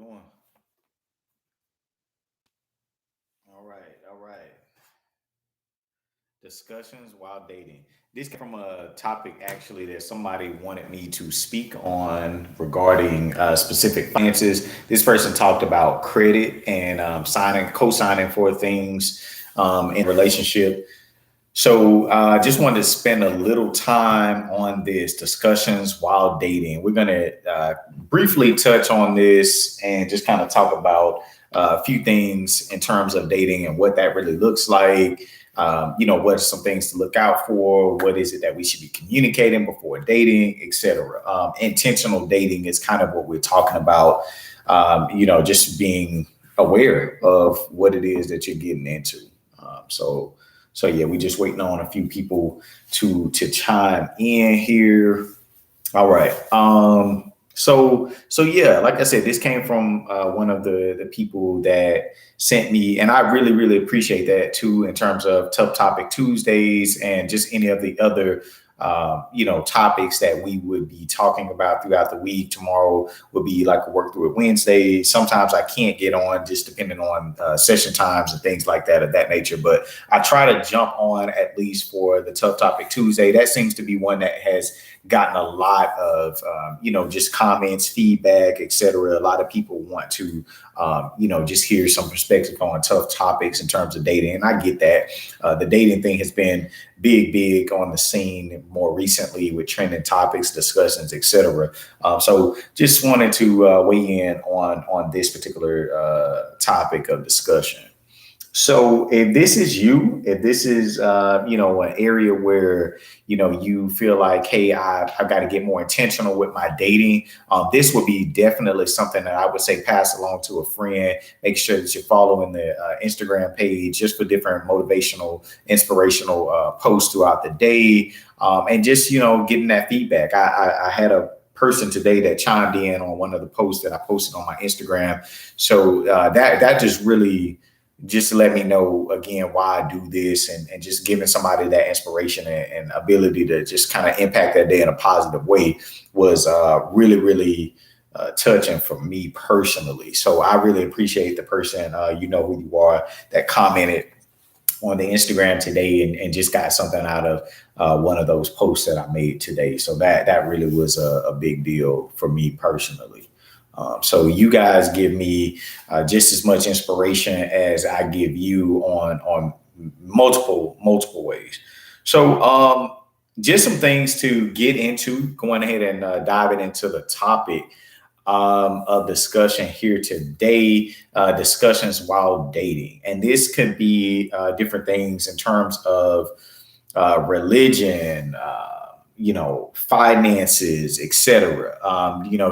doing? All right. Discussions while dating. This came from a topic actually that somebody wanted me to speak on regarding specific finances. This person talked about credit and co-signing for things in a relationship. So I just wanted to spend a little time on this discussions while dating. We're going to briefly touch on this and just kind of talk about a few things in terms of dating and what that really looks like. What are some things to look out for? What is it that we should be communicating before dating, etc. Intentional dating is kind of what we're talking about. Just being aware of what it is that you're getting into. So yeah, we just waiting on a few people to chime in here. All right. So yeah, like I said, this came from one of the people that sent me, and I really appreciate that too, in terms of Tough Topic Tuesdays and just any of the other topics that we would be talking about throughout the week. Tomorrow would be like a work through it Wednesday. Sometimes I can't get on just depending on session times and things like that of that nature. But I try to jump on at least for the Tough Topic Tuesday. That seems to be one that has gotten a lot of just comments, feedback, etc. A lot of people want to just hear some perspective on tough topics in terms of dating, and I get that. The dating thing has been big on the scene more recently with trending topics, discussions, etc. So just wanted to weigh in on this particular topic of discussion. So if this is an area where you feel like, hey, I've got to get more intentional with my dating, this would be definitely something that I would say pass along to a friend. Make sure that you're following the Instagram page just for different motivational, inspirational posts throughout the day, and just getting that feedback. I had a person today that chimed in on one of the posts that I posted on my Instagram. So that just really just let me know again why I do this, and just giving somebody that inspiration and ability to just kind of impact that day in a positive way was really touching for me personally. So I really appreciate the person, you know who you are, that commented on the Instagram today and just got something out of one of those posts that I made today. So that really was a big deal for me personally. So you guys give me just as much inspiration as I give you on multiple ways. So just some things to get into, going ahead and diving into the topic of discussion here today, discussions while dating. And this could be different things in terms of religion, finances, etc.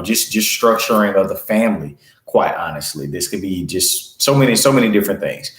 Just structuring of the family. Quite honestly, this could be just so many different things.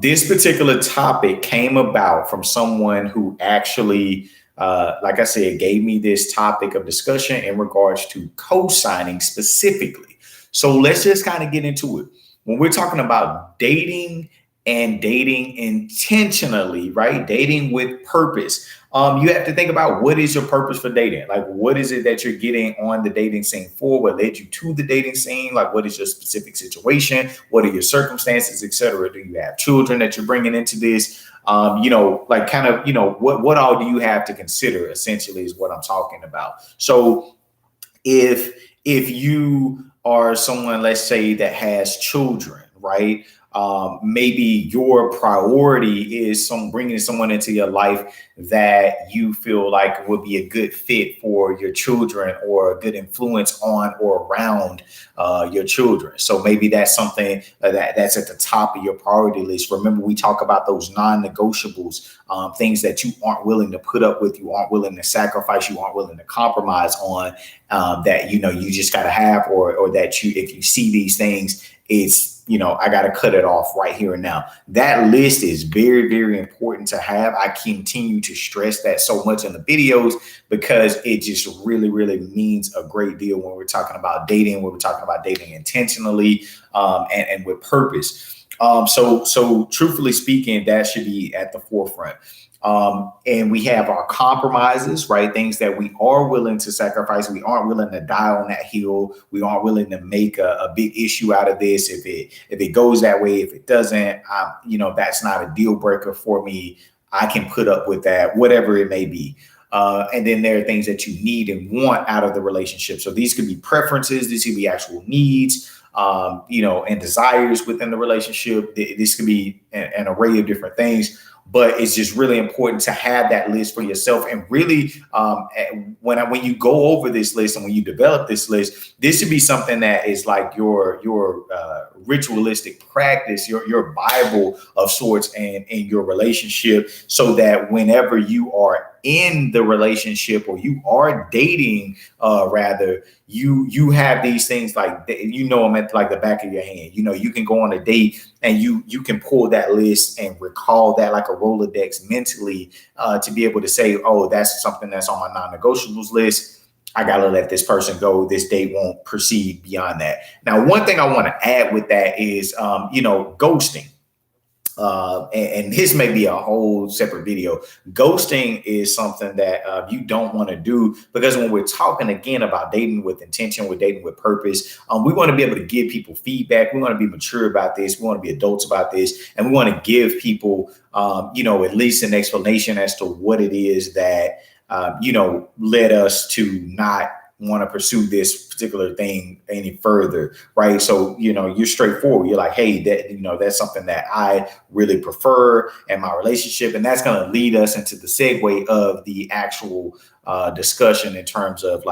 This particular topic came about from someone who actually, like I said, gave me this topic of discussion in regards to co-signing specifically. So let's just kind of get into it. When we're talking about dating and dating intentionally, right? Dating with purpose. You have to think about, what is your purpose for dating? Like, what is it that you're getting on the dating scene for? What led you to the dating scene? Like, what is your specific situation? What are your circumstances, etc.? Do you have children that you're bringing into this? What all do you have to consider? Essentially, is what I'm talking about. So, if you are someone, let's say, that has children, right? Maybe your priority is bringing someone into your life that you feel like would be a good fit for your children, or a good influence on or around your children. So maybe that's something that's at the top of your priority list. Remember, we talk about those non-negotiables, things that you aren't willing to put up with, you aren't willing to sacrifice, you aren't willing to compromise on, that you just got to have, or that if you see these things, it's I got to cut it off right here and now. That list is very important to have. I continue to stress that so much in the videos, because it just really means a great deal when we're talking about dating, when we're talking about dating intentionally, and with purpose. So truthfully speaking, that should be at the forefront. And we have our compromises, right? Things that we are willing to sacrifice. We aren't willing to die on that hill. We aren't willing to make a big issue out of this. If it goes that way, if it doesn't, that's not a deal breaker for me. I can put up with that, whatever it may be. And then there are things that you need and want out of the relationship. So these could be preferences. These could be actual needs, and desires within the relationship. This could be an array of different things. But it's just really important to have that list for yourself. And really, when you go over this list and when you develop this list, this should be something that is like your ritualistic practice, your Bible of sorts, and in your relationship, so that whenever you are in the relationship or you are dating, rather, you have these things like, them at like the back of your hand. You can go on a date and you can pull that list and recall that like a Rolodex mentally, to be able to say, oh, that's something that's on my non-negotiables list. I got to let this person go. This date won't proceed beyond that. Now, one thing I want to add with that is, ghosting. And this may be a whole separate video. Ghosting is something that you don't want to do, because when we're talking again about dating with intention, we're dating with purpose. We want to be able to give people feedback. We want to be mature about this. We want to be adults about this. And we want to give people, at least an explanation as to what it is that, led us to not want to pursue this particular thing any further, right? So, you're straightforward. You're like, hey, that's something that I really prefer in my relationship. And that's going to lead us into the segue of the actual discussion in terms of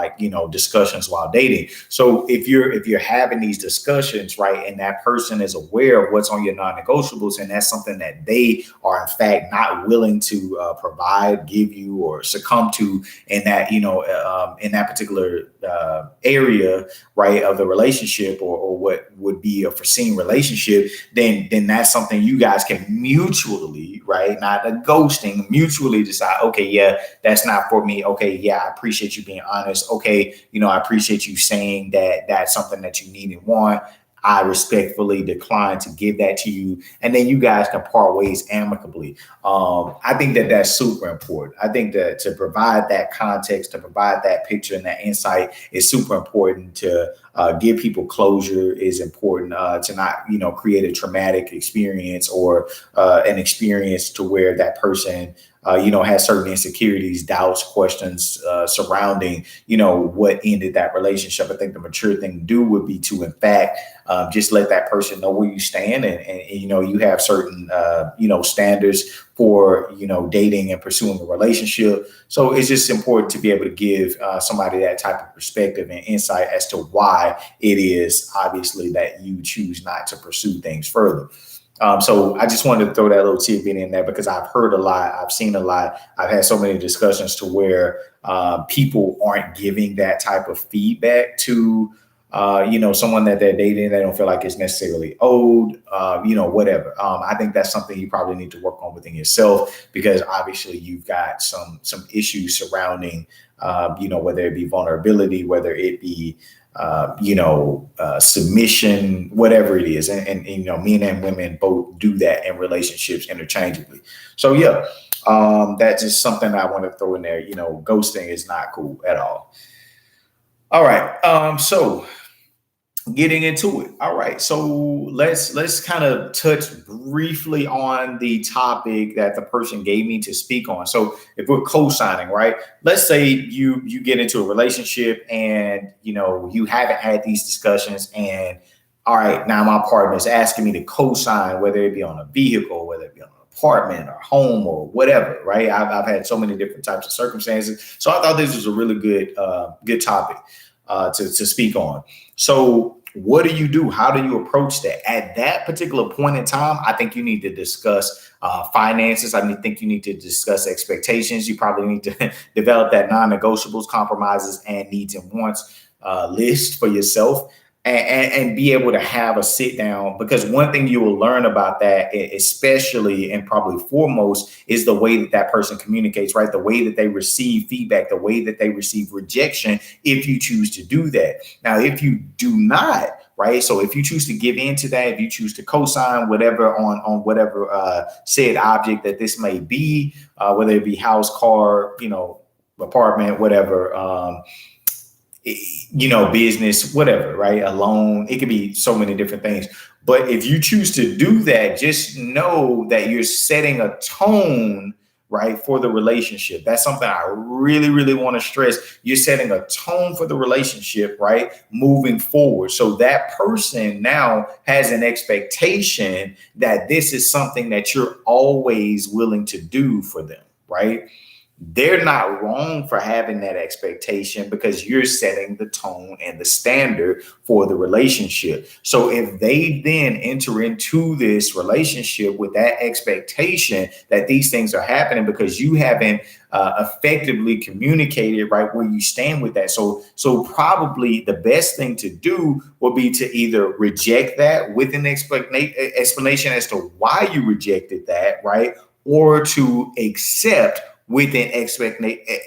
discussions while dating. So if you're having these discussions, right, and that person is aware of what's on your non-negotiables, and that's something that they are in fact not willing to provide, give you, or succumb to in that, in that particular area, right, of the relationship, or what would be a foreseen relationship, then that's something you guys can mutually, right, not a ghosting, mutually decide, okay, yeah, that's not for me. Okay, yeah, I appreciate you being honest. Okay, I appreciate you saying that that's something that you need and want. I respectfully decline to give that to you. And then you guys can part ways amicably. I think that that's super important. I think that to provide that context, to provide that picture and that insight is super important. To give people closure is important, to not, create a traumatic experience or an experience to where that person has certain insecurities, doubts, questions surrounding, what ended that relationship. I think the mature thing to do would be to, in fact, just let that person know where you stand, and you have certain, standards for, dating and pursuing a relationship. So it's just important to be able to give somebody that type of perspective and insight as to why it is obviously that you choose not to pursue things further. So I just wanted to throw that little tidbit in there, because I've heard a lot, I've seen a lot, I've had so many discussions to where people aren't giving that type of feedback to, someone that they're dating. They don't feel like it's necessarily owed, whatever. I think that's something you probably need to work on within yourself, because obviously you've got some issues surrounding, whether it be vulnerability, whether it be submission, whatever it is. And men and women both do that in relationships interchangeably. So yeah, that's just something I want to throw in there. Ghosting is not cool at all. All right. So getting into it. All right. So let's kind of touch briefly on the topic that the person gave me to speak on. So if we're co-signing, right? Let's say you get into a relationship and you haven't had these discussions, and all right, now my partner is asking me to co-sign, whether it be on a vehicle, whether it be on an apartment or home or whatever, right? I've had so many different types of circumstances. So I thought this was a really good topic to speak on. So what do you do? How do you approach that? At that particular point in time, I think you need to discuss finances. I think you need to discuss expectations. You probably need to develop that non-negotiables, compromises, and needs and wants list for yourself. And be able to have a sit down, because one thing you will learn about that, especially and probably foremost, is the way that person communicates, right? The way that they receive feedback, the way that they receive rejection, if you choose to do that. Now, if you do not right? So if you choose to give into that, if you choose to co-sign whatever on whatever said object that this may be, whether it be house, car, apartment, whatever, business, whatever, right? A loan, it could be so many different things. But if you choose to do that, just know that you're setting a tone, right, for the relationship. That's something I really, really want to stress. You're setting a tone for the relationship, right, moving forward. So that person now has an expectation that this is something that you're always willing to do for them, right? They're not wrong for having that expectation because you're setting the tone and the standard for the relationship. So if they then enter into this relationship with that expectation that these things are happening because you haven't effectively communicated, right, where you stand with that. So probably the best thing to do would be to either reject that with an explanation as to why you rejected that, right, or to accept with an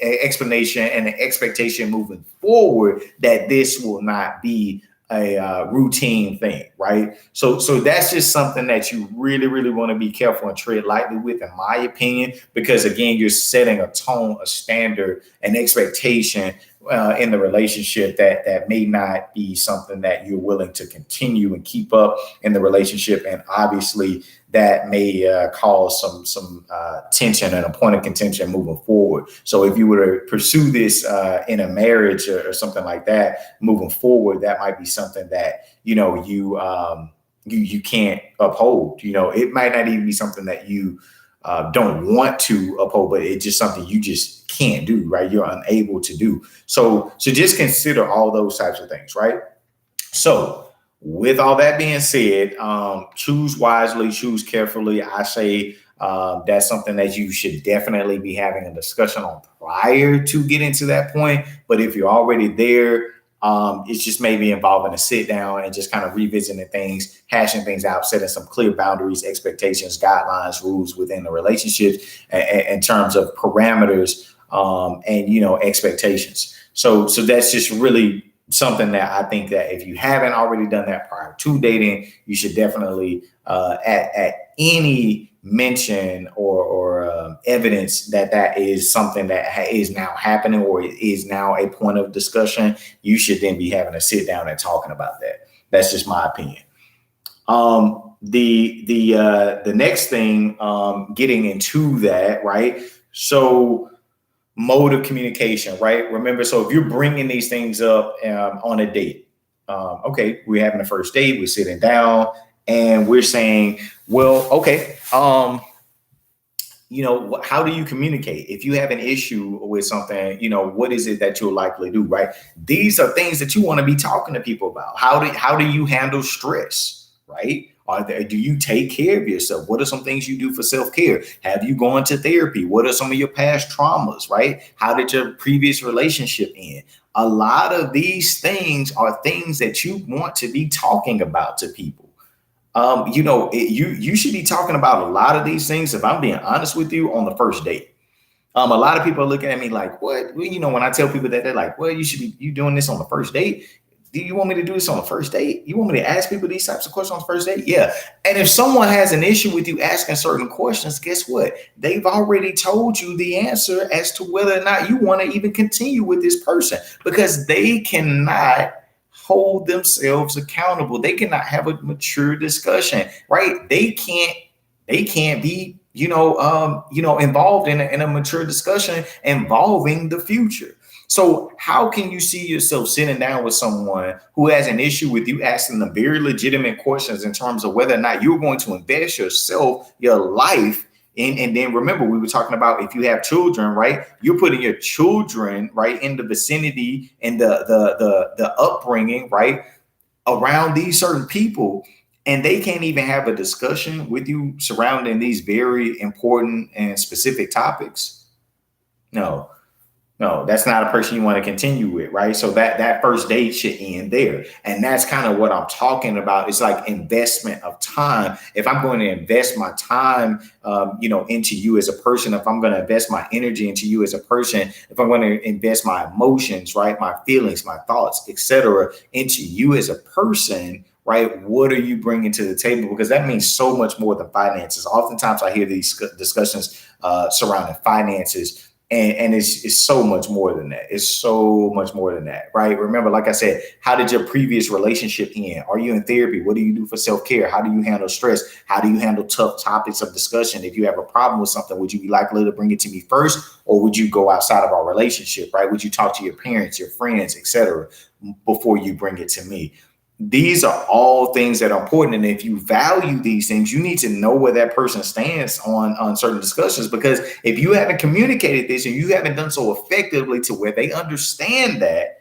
explanation and an expectation moving forward that this will not be a routine thing, right? So that's just something that you really, really want to be careful and tread lightly with, in my opinion, because again, you're setting a tone, a standard, an expectation in the relationship that may not be something that you're willing to continue and keep up in the relationship, and obviously that may cause some tension and a point of contention moving forward. So if you were to pursue this in a marriage or something like that moving forward, that might be something that you can't uphold. It might not even be something that you don't want to uphold, but it's just something you just can't do, right? You're unable to do. So just consider all those types of things, right? So with all that being said, choose wisely, choose carefully. I say that's something that you should definitely be having a discussion on prior to getting to that point. But if you're already there, it's just maybe involving a sit down and just kind of revisiting things, hashing things out, setting some clear boundaries, expectations, guidelines, rules within the relationship in terms of parameters and expectations. So that's just really something that I think that if you haven't already done that prior to dating, you should definitely at any mention or evidence that is something that is now happening or is now a point of discussion, you should then be having a sit down and talking about that. That's just my opinion. The next thing, getting into that, right? So mode of communication, right? Remember, so if you're bringing these things up on a date, okay, we're having a first date, we're sitting down and we're saying, well, okay, how do you communicate? If you have an issue with something, what is it that you'll likely do, right? These are things that you want to be talking to people about. How do you handle stress, right? Do you take care of yourself? What are some things you do for self-care? Have you gone to therapy? What are some of your past traumas, right? How did your previous relationship end? A lot of these things are things that you want to be talking about to people. You should be talking about a lot of these things, if I'm being honest with you, on the first date. A lot of people are looking at me like, what? When I tell people that, they're like, well, you doing this on the first date? Do you want me to do this on the first date? You want me to ask people these types of questions on the first date? Yeah. And if someone has an issue with you asking certain questions, guess what? They've already told you the answer as to whether or not you want to even continue with this person, because they cannot hold themselves accountable. They cannot have a mature discussion, right? They can't be, involved in a mature discussion involving the future. So how can you see yourself sitting down with someone who has an issue with you asking them very legitimate questions in terms of whether or not you're going to invest yourself, your life in? And then remember, we were talking about if you have children, right? You're putting your children right in the vicinity and the upbringing, right, around these certain people. And they can't even have a discussion with you surrounding these very important and specific topics. No. No, that's not a person you want to continue with, right? So that first date should end there. And that's kind of what I'm talking about. It's like investment of time. If I'm going to invest my time, into you as a person, if I'm going to invest my energy into you as a person, if I'm going to invest my emotions, right, my feelings, my thoughts, etc., into you as a person, right? What are you bringing to the table? Because that means so much more than finances. Oftentimes, I hear these discussions surrounding finances, and it's so much more than that. It's so much more than that, right? Remember, like I said, how did your previous relationship end? Are you in therapy? What do you do for self-care? How do you handle stress? How do you handle tough topics of discussion? If you have a problem with something, would you be likely to bring it to me first, or would you go outside of our relationship, right? Would you talk to your parents, your friends, etc., before you bring it to me? These are all things that are important. And if you value these things, you need to know where that person stands on certain discussions. Because if you haven't communicated this and you haven't done so effectively to where they understand that,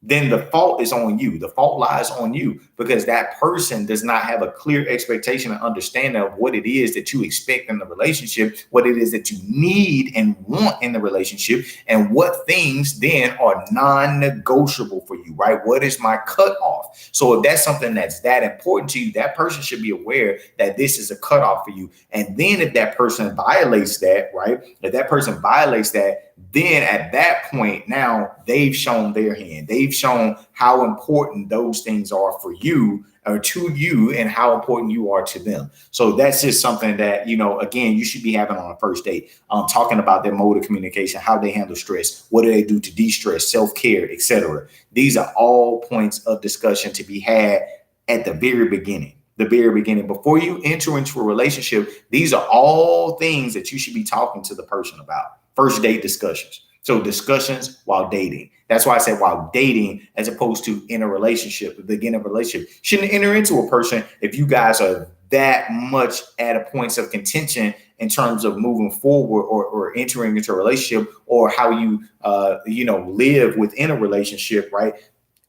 then the fault is on you. The fault lies on you because that person does not have a clear expectation and understanding of what it is that you expect in the relationship, what it is that you need and want in the relationship, and what things then are non-negotiable for you, right? What is my cutoff? So if that's something that's that important to you, that person should be aware that this is a cutoff for you. And then if that person violates that, right? If that person violates that, then at that point, now they've shown their hand. They've shown how important those things are for you or to you and how important you are to them. So that's just something that, again, you should be having on a first date, talking about their mode of communication, how they handle stress, what do they do to de-stress, self-care, etc. These are all points of discussion to be had at the very beginning. Before you enter into a relationship, these are all things that you should be talking to the person about. First date discussions. So discussions while dating. That's why I said while dating, as opposed to in a relationship, beginning a relationship. Shouldn't enter into a person if you guys are that much at a points of contention in terms of moving forward or entering into a relationship, or how you live within a relationship, right?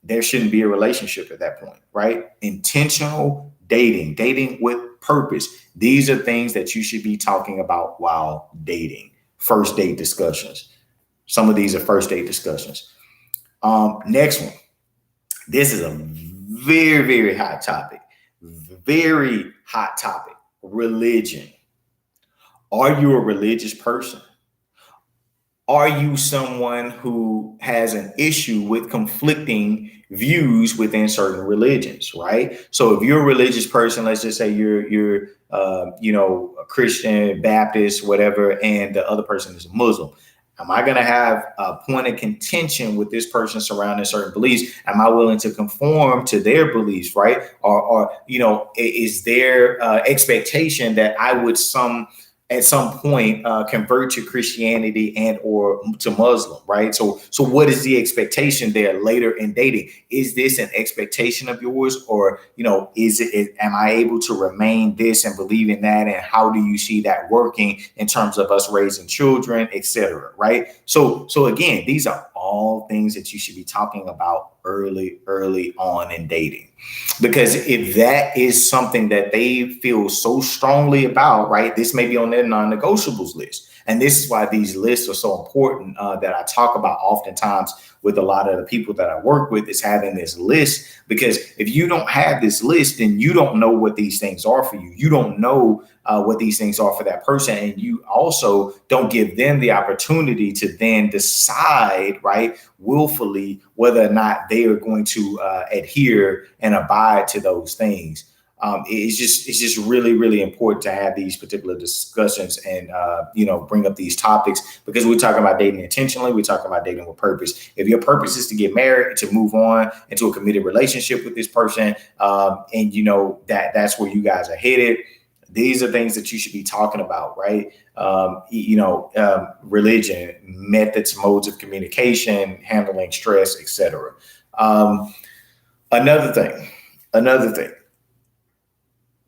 There shouldn't be a relationship at that point, right? Intentional dating with purpose. These are things that you should be talking about while dating. First date discussions. Some of these are first date discussions. Next one. This is a very, very hot topic. Very hot topic. Religion. Are you a religious person? Are you someone who has an issue with conflicting views within certain religions, right? So if you're a religious person, let's just say you're a Christian, Baptist, whatever, and the other person is a Muslim. Am I going to have a point of contention with this person surrounding certain beliefs? Am I willing to conform to their beliefs, right? Or is there expectation that I would at some point convert to Christianity and or to Muslim, right? So what is the expectation there later in dating? Is this an expectation of yours, or am I able to remain this and believe in that? And how do you see that working in terms of us raising children, etc., right? So again, these are all things that you should be talking about early on in dating. Because if that is something that they feel so strongly about, right, this may be on their non-negotiables list. And this is why these lists are so important that I talk about oftentimes with a lot of the people that I work with, is having this list. Because if you don't have this list, then you don't know what these things are for you. You don't know what these things are for that person. And you also don't give them the opportunity to then decide, right, willfully, whether or not they are going to adhere and abide to those things. It's just really, really important to have these particular discussions and, bring up these topics, because we're talking about dating intentionally. We're talking about dating with purpose. If your purpose is to get married, to move on into a committed relationship with this person, and that's where you guys are headed, these are things that you should be talking about, right? Religion, methods, modes of communication, handling stress, etc. Another thing.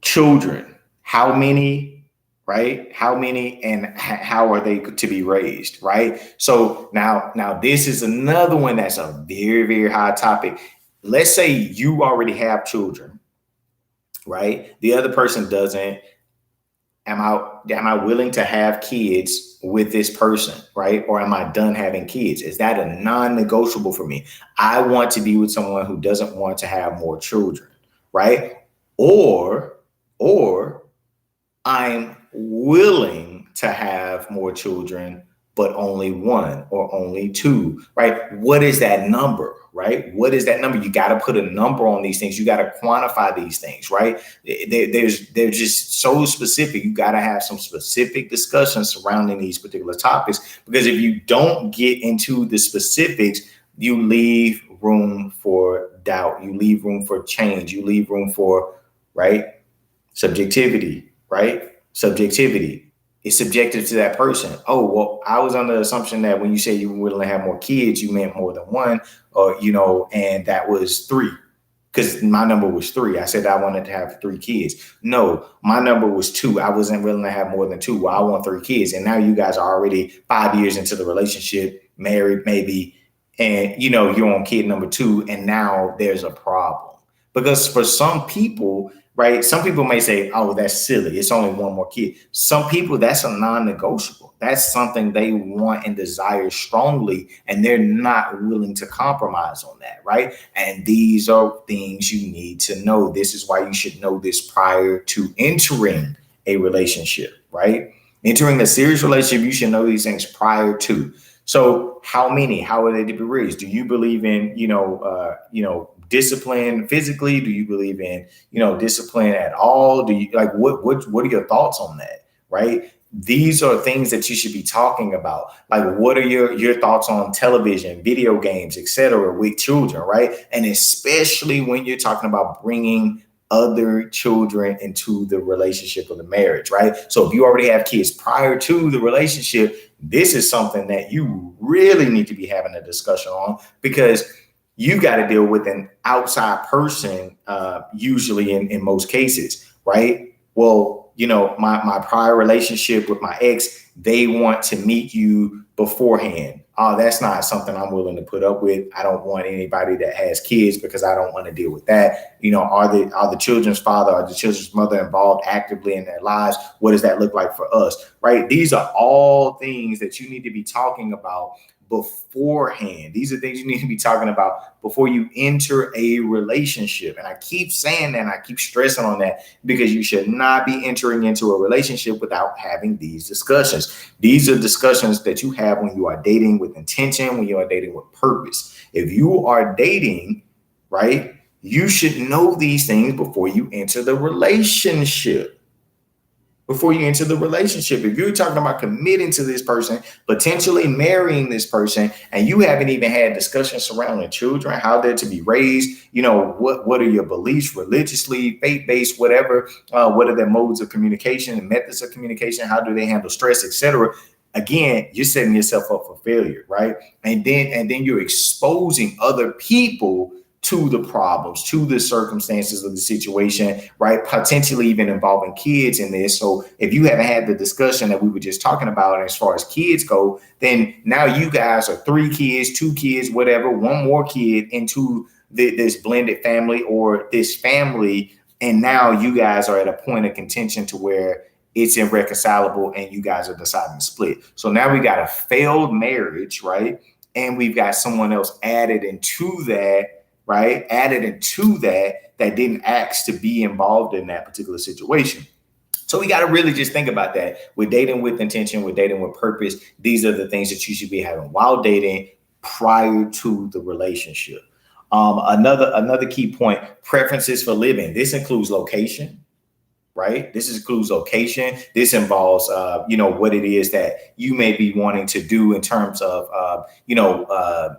Children, how many, right? How many and how are they to be raised, right? So now this is another one that's a very, very hot topic. Let's say you already have children, right? The other person doesn't. am I willing to have kids with this person, right? Or am I done having kids? Is that a non-negotiable for me? I want to be with someone who doesn't want to have more children, right? Or or I'm willing to have more children, but only one or only two, right? What is that number, right? What is that number? You got to put a number on these things. You got to quantify these things, right? They're just so specific. You got to have some specific discussions surrounding these particular topics, because if you don't get into the specifics, you leave room for doubt. You leave room for change. You leave room for, right? Subjectivity, right? Subjectivity. It's subjective to that person. Oh, well, I was under the assumption that when you say you were willing to have more kids, you meant more than one, or, and that was three. Because my number was three. I said I wanted to have three kids. No, my number was two. I wasn't willing to have more than two. Well, I want three kids. And now you guys are already 5 years into the relationship, married maybe, and you're on kid number two, and now there's a problem. Because for some people, right? Some people may say, oh, that's silly. It's only one more kid. Some people, that's a non-negotiable. That's something they want and desire strongly, and they're not willing to compromise on that, right? And these are things you need to know. This is why you should know this prior to entering a relationship, right? Entering a serious relationship, you should know these things prior to. So how many? How are they to be raised? Do you believe in, discipline physically? Do you believe in, discipline at all? Do you what are your thoughts on that? Right? These are things that you should be talking about. Like, what are your thoughts on television, video games, etc., with children, right? And especially when you're talking about bringing other children into the relationship or the marriage, right? So if you already have kids prior to the relationship, this is something that you really need to be having a discussion on, because you got to deal with an outside person, usually in most cases, right? Well, my prior relationship with my ex, they want to meet you beforehand. Oh, that's not something I'm willing to put up with. I don't want anybody that has kids, because I don't want to deal with that. Are the children's father or the children's mother involved actively in their lives? What does that look like for us, right? These are all things that you need to be talking about beforehand. These are things you need to be talking about before you enter a relationship. And I keep saying that, and I keep stressing on that, because you should not be entering into a relationship without having these discussions. These are discussions that you have when you are dating with intention, when you are dating with purpose. If you are dating, right, you should know these things before you enter the relationship. Before you enter the relationship, if you're talking about committing to this person, potentially marrying this person, and you haven't even had discussions surrounding children, how they're to be raised, what are your beliefs religiously, faith-based, whatever, what are their modes of communication and methods of communication, how do they handle stress, etc. Again, you're setting yourself up for failure, right? And then you're exposing other people to the problems, to the circumstances of the situation, right? Potentially even involving kids in this. So if you haven't had the discussion that we were just talking about as far as kids go, then now you guys are 3 kids, 2 kids, whatever, one more kid into this blended family or this family. And now you guys are at a point of contention to where it's irreconcilable and you guys are deciding to split. So now we got a failed marriage, right? And we've got someone else added into that, right? Added into that didn't ask to be involved in that particular situation. So we got to really just think about that. We're dating with intention, we're dating with purpose. These are the things that you should be having while dating prior to the relationship. Another key point, preferences for living. This includes location. Right. This includes location. This involves, what it is that you may be wanting to do in terms of,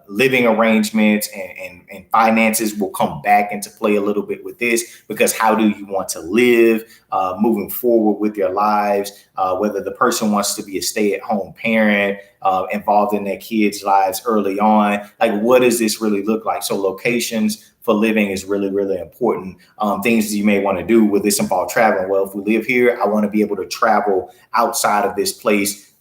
living arrangements and finances will come back into play a little bit with this, because how do you want to live moving forward with your lives, whether the person wants to be a stay-at-home parent, involved in their kids' lives early on. Like, what does this really look like? So locations for living is really, really important. Things you may want to do. Will this involve traveling? Well, if we live here, I want to be able to travel outside of this place,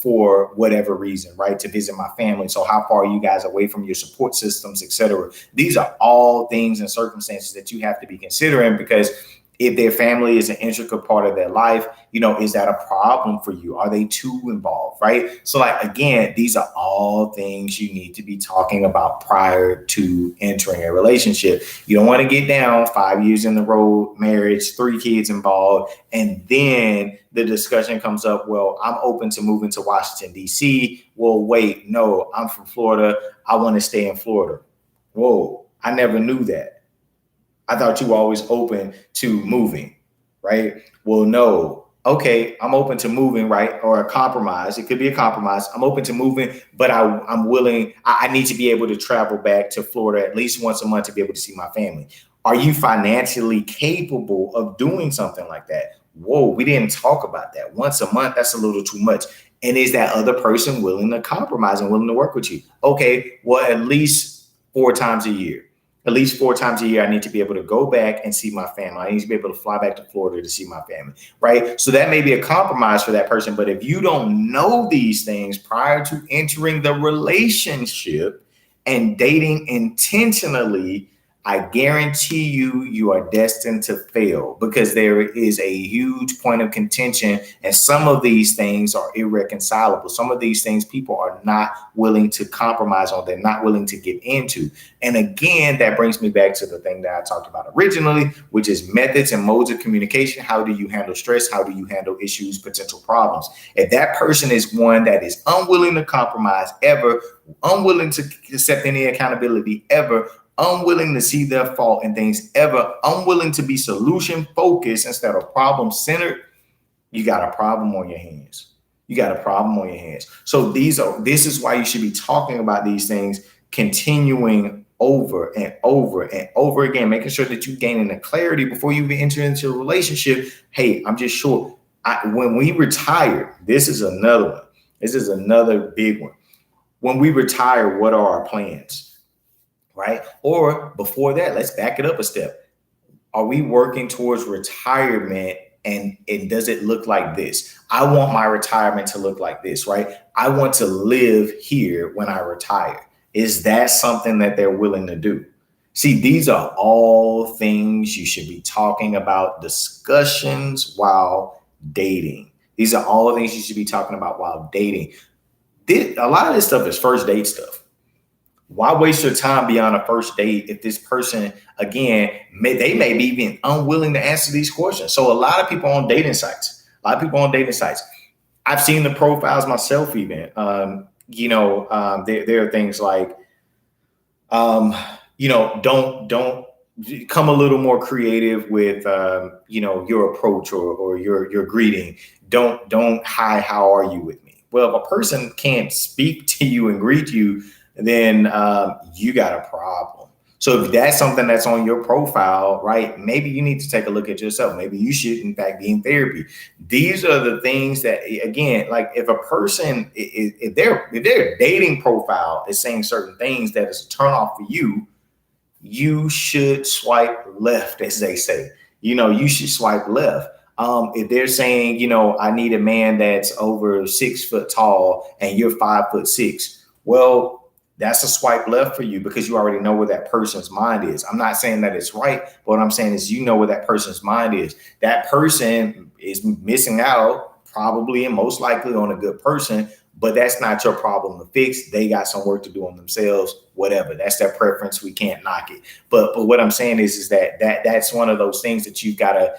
for whatever reason, right? To visit my family. So how far are you guys away from your support systems, et cetera? These are all things and circumstances that you have to be considering, because If their family is an intricate part of their life, is that a problem for you? Are they too involved, right? So like, again, these are all things you need to be talking about prior to entering a relationship. You don't want to get down 5 years in the road, marriage, 3 kids involved, and then the discussion comes up, well, I'm open to moving to Washington, D.C. Well, wait, no, I'm from Florida. I want to stay in Florida. Whoa, I never knew that. I thought you were always open to moving, right? Well, no. Okay, I'm open to moving, right? Or a compromise. It could be a compromise. I'm open to moving, but I'm willing. I need to be able to travel back to Florida at least once a month to be able to see my family. Are you financially capable of doing something like that? Whoa, we didn't talk about that. Once a month, that's a little too much. And is that other person willing to compromise and willing to work with you? Okay, well, at least 4 times a year. At least 4 times a year, I need to be able to go back and see my family. I need to be able to fly back to Florida to see my family, right? So that may be a compromise for that person. But if you don't know these things prior to entering the relationship and dating intentionally, I guarantee you are destined to fail, because there is a huge point of contention, and some of these things are irreconcilable. Some of these things people are not willing to compromise on. They're not willing to get into. And again, that brings me back to the thing that I talked about originally, which is methods and modes of communication. How do you handle stress? How do you handle issues, potential problems? If that person is one that is unwilling to compromise ever, unwilling to accept any accountability ever, unwilling to see their fault in things ever, unwilling to be solution focused instead of problem centered, you got a problem on your hands. You got a problem on your hands. So this is why you should be talking about these things, continuing over and over and over again, making sure that you're gaining the clarity before you even enter into a relationship. Hey, I'm just sure when we retire, this is another one. This is another big one. When we retire, what are our plans? Right? Or before that, let's back it up a step. Are we working towards retirement, and does it look like this? I want my retirement to look like this, right? I want to live here when I retire. Is that something that they're willing to do? See, these are all things you should be talking about, discussions while dating. These are all things you should be talking about while dating. A lot of this stuff is first date stuff. Why waste your time beyond a first date if this person, again, they may be even unwilling to answer these questions? So a lot of people on dating sites, I've seen the profiles myself even. There are things like, don't come a little more creative with, your approach or your greeting. Don't hi, how are you with me? Well, if a person can't speak to you and greet you, then you got a problem. So if that's something that's on your profile, right, maybe you need to take a look at yourself. Maybe you should, in fact, be in therapy. These are the things that, again, like if a person, if their dating profile is saying certain things that is a turnoff for you, you should swipe left, as they say. You should swipe left. If they're saying, I need a man that's over 6 foot tall and you're 5'6", well, that's a swipe left for you, because you already know where that person's mind is. I'm not saying that it's right, but what I'm saying is you know where that person's mind is. That person is missing out probably and most likely on a good person, but that's not your problem to fix. They got some work to do on themselves, whatever. That's their preference. We can't knock it. But what I'm saying is that's one of those things that you gotta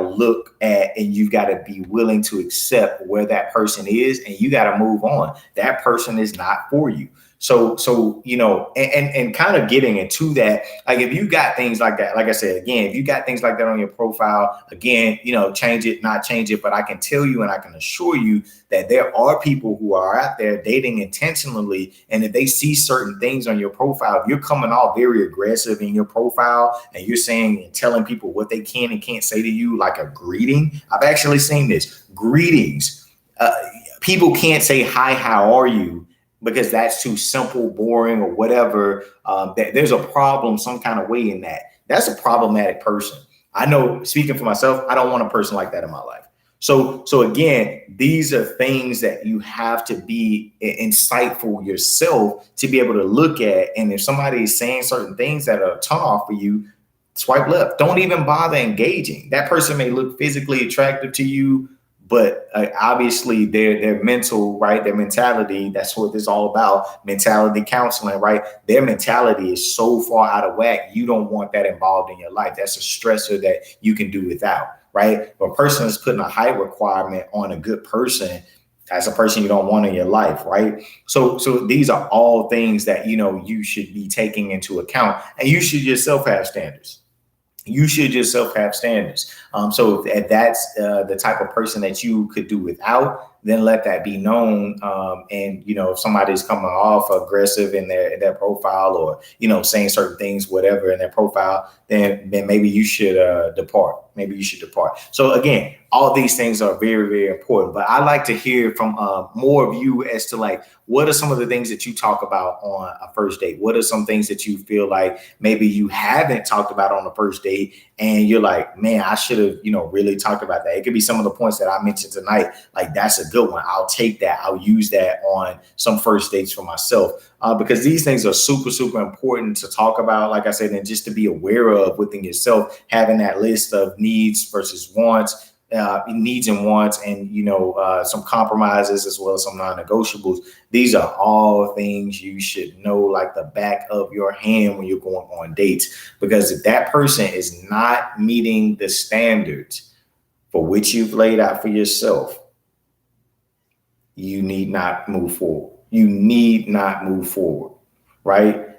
look at, and you've got to be willing to accept where that person is, and you got to move on. That person is not for you. So, and kind of getting into that, like if you got things like that, like I said, again, if you got things like that on your profile, again, change it, not change it. But I can tell you, and I can assure you that there are people who are out there dating intentionally. And if they see certain things on your profile, if you're coming off very aggressive in your profile and you're saying and telling people what they can and can't say to you, like a greeting, I've actually seen this. Greetings. People can't say, hi, how are you? Because that's too simple, boring, or whatever. There's a problem some kind of way in that. That's a problematic person. I know, speaking for myself, I don't want a person like that in my life. So again, these are things that you have to be insightful yourself to be able to look at. And if somebody is saying certain things that are a turn off for you, Swipe left. Don't even bother engaging. That person may look physically attractive to you, but obviously their mental, right? Their mentality, that's what this is all about. Mentality counseling, right? Their mentality is so far out of whack. You don't want that involved in your life. That's a stressor that you can do without, right? If a person is putting a height requirement on a good person, that's a person you don't want in your life, right? So these are all things that, you should be taking into account, and you should yourself have standards. You should yourself have standards. So if that's the type of person that you could do without, then let that be known. And if somebody's coming off aggressive in their profile, or saying certain things, whatever in their profile, then maybe you should depart. Maybe you should depart. So again, all these things are very, very important. But I like to hear from more of you as to like, what are some of the things that you talk about on a first date? What are some things that you feel like maybe you haven't talked about on the first date, and you're like, man, I should have, really talked about that. It could be some of the points that I mentioned tonight. Like, that's a good one. I'll take that. I'll use that on some first dates for myself, because these things are super, super important to talk about, like I said, and just to be aware of within yourself, having that list of needs versus wants. Needs and wants, and some compromises as well as some non-negotiables. These are all things you should know like the back of your hand when you're going on dates, because if that person is not meeting the standards for which you've laid out for yourself, you need not move forward. You need not move forward, right?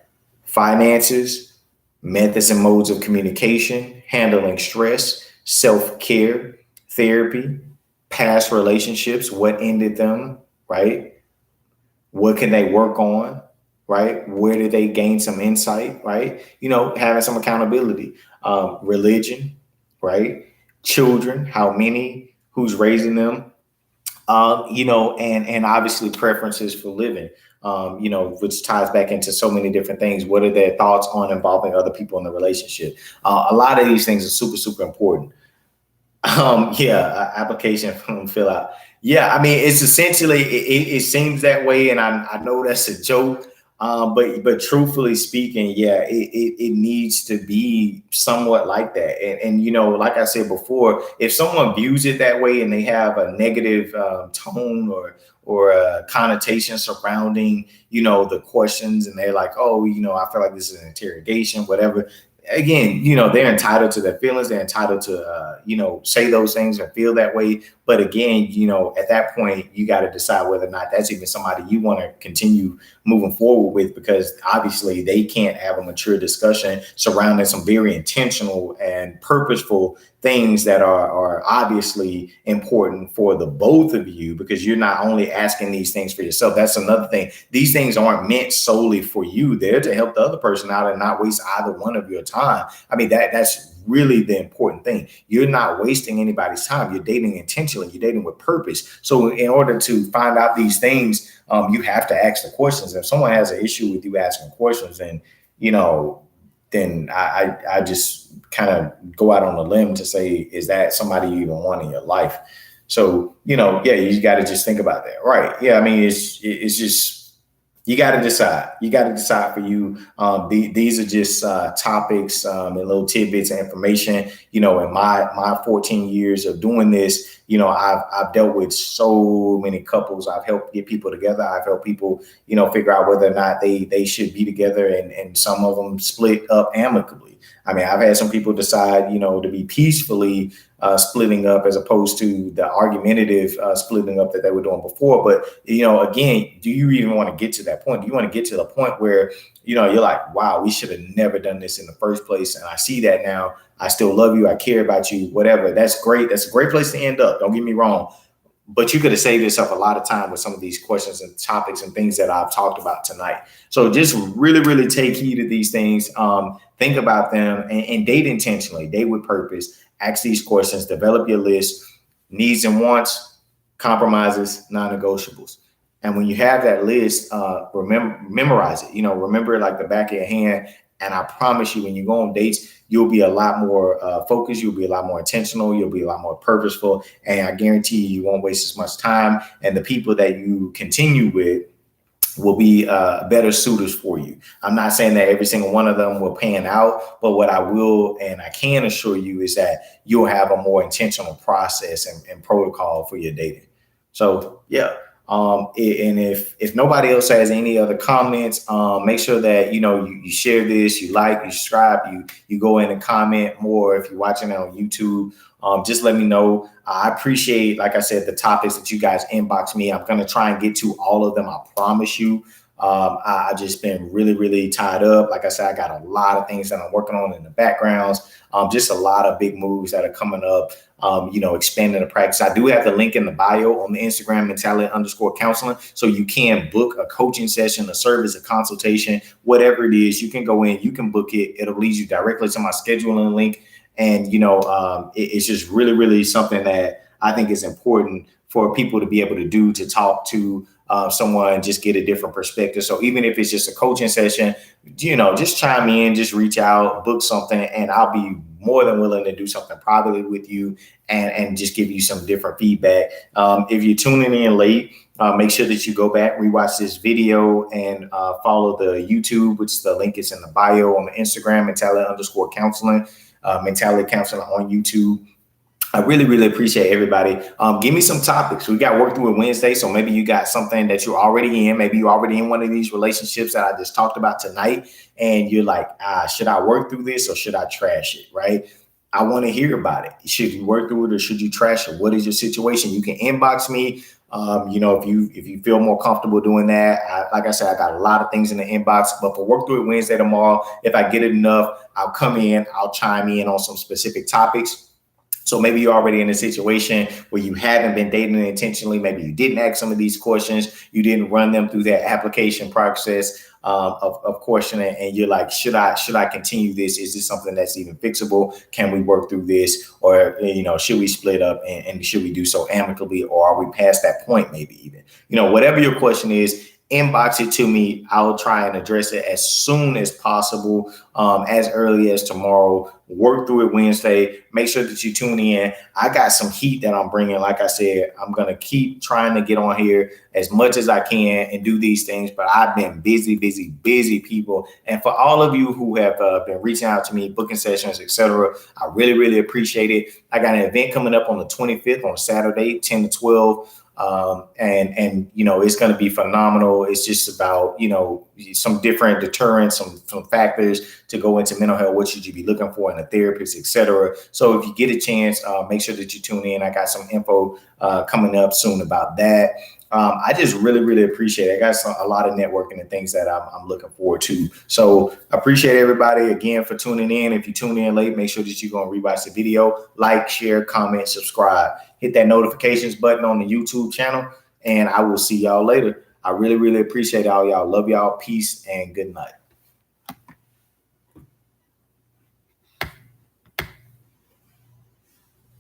Finances, methods and modes of communication, handling stress, self-care, therapy, past relationships, what ended them, right? What can they work on, right? Where did they gain some insight, right? Having some accountability, religion, right? Children, how many, who's raising them, and obviously preferences for living, which ties back into so many different things. What are their thoughts on involving other people in the relationship? A lot of these things are super, super important. Application form fill out. Yeah, I mean, it's essentially, it seems that way, and I know that's a joke, but truthfully speaking, yeah, it needs to be somewhat like that. And like I said before, if someone views it that way and they have a negative tone or a connotation surrounding the questions, and they're like, oh, I feel like this is an interrogation, whatever. Again, they're entitled to their feelings. They're entitled to, say those things and feel that way. But again, at that point, you got to decide whether or not that's even somebody you want to continue moving forward with, because obviously they can't have a mature discussion surrounding some very intentional and purposeful things that are obviously important for the both of you, because you're not only asking these things for yourself. That's another thing. These things aren't meant solely for you. They're to help the other person out and not waste either one of your time. I mean, that's really the important thing. You're not wasting anybody's time. You're dating intentionally. You're dating with purpose. So in order to find out these things, you have to ask the questions. If someone has an issue with you asking questions, then I just kind of go out on a limb to say, is that somebody you even want in your life? So, you got to just think about that. Right. Yeah. I mean, it's just, you got to decide. You got to decide for you. These are just topics and little tidbits of information. In my 14 years of doing this, I've dealt with so many couples. I've helped get people together. I've helped people, figure out whether or not they should be together, and some of them split up amicably. I mean, I've had some people decide, to be peacefully splitting up, as opposed to the argumentative splitting up that they were doing before. But, again, do you even want to get to that point? Do you want to get to the point where, you're like, wow, we should have never done this in the first place, and I see that now. I still love you. I care about you, whatever. That's great. That's a great place to end up. Don't get me wrong. But you could have saved yourself a lot of time with some of these questions and topics and things that I've talked about tonight. So just really, really take heed to these things. Think about them, and date intentionally, date with purpose. Ask these questions, develop your list, needs and wants, compromises, non-negotiables. And when you have that list, memorize it, remember it like the back of your hand. And I promise you, when you go on dates, you'll be a lot more focused. You'll be a lot more intentional. You'll be a lot more purposeful. And I guarantee you won't waste as much time. And the people that you continue with, will be better suitors for you. I'm not saying that every single one of them will pan out, but what I will and I can assure you is that you'll have a more intentional process and protocol for your dating. So yeah. And if nobody else has any other comments, make sure that you share this, you like, you subscribe, you go in and comment more if you're watching it on YouTube. Just let me know. I appreciate, like I said, the topics that you guys inbox me. I'm going to try and get to all of them. I promise you. I just been really, really tied up. Like I said, I got a lot of things that I'm working on in the backgrounds. Just a lot of big moves that are coming up. Expanding the practice. I do have the link in the bio on the Instagram, mentality_counseling. So you can book a coaching session, a service, a consultation, whatever it is. You can go in, you can book it. It'll lead you directly to my scheduling link. And, it's just really, really something that I think is important for people to be able to do, to talk to someone, just get a different perspective. So even if it's just a coaching session, just chime in, just reach out, book something, and I'll be more than willing to do something privately with you and just give you some different feedback. If you're tuning in late, make sure that you go back, rewatch this video, and follow the YouTube, which the link is in the bio, on the Instagram, mentality_counseling. Mentality Counseling on YouTube. I really, really appreciate everybody. Give me some topics. We got work through it Wednesday. So maybe you got something that you're already in. Maybe you're already in one of these relationships that I just talked about tonight. And you're like, should I work through this or should I trash it? Right? I want to hear about it. Should you work through it or should you trash it? What is your situation? You can inbox me. If you feel more comfortable doing that, like I said, I got a lot of things in the inbox, but for Work Through It Wednesday tomorrow, if I get it enough, I'll come in, I'll chime in on some specific topics. So maybe you're already in a situation where you haven't been dating intentionally. Maybe you didn't ask some of these questions. You didn't run them through that application process of questioning, and you're like, should I continue this? Is this something that's even fixable? Can we work through this? Or, should we split up and should we do so amicably? Or are we past that point? Maybe even, whatever your question is, inbox it to me. I'll try and address it as soon as possible, as early as tomorrow. Work Through It Wednesday. Make sure that you tune in. I got some heat that I'm bringing. Like I said, I'm going to keep trying to get on here as much as I can and do these things, but I've been busy people. And for all of you who have been reaching out to me, booking sessions, etc., I really, really appreciate it. I got an event coming up on the 25th on Saturday, 10 to 12. It's going to be phenomenal. It's just about, some different deterrents, some factors to go into mental health. What should you be looking for in a therapist, etc. So if you get a chance, make sure that you tune in. I got some info coming up soon about that. I just really, really appreciate it. I got a lot of networking and things that I'm looking forward to. So I appreciate everybody again for tuning in. If you tune in late, make sure that you're going to rewatch the video, like, share, comment, subscribe, hit that notifications button on the YouTube channel, and I will see y'all later. I really, really appreciate all y'all. Love y'all. Peace and good night.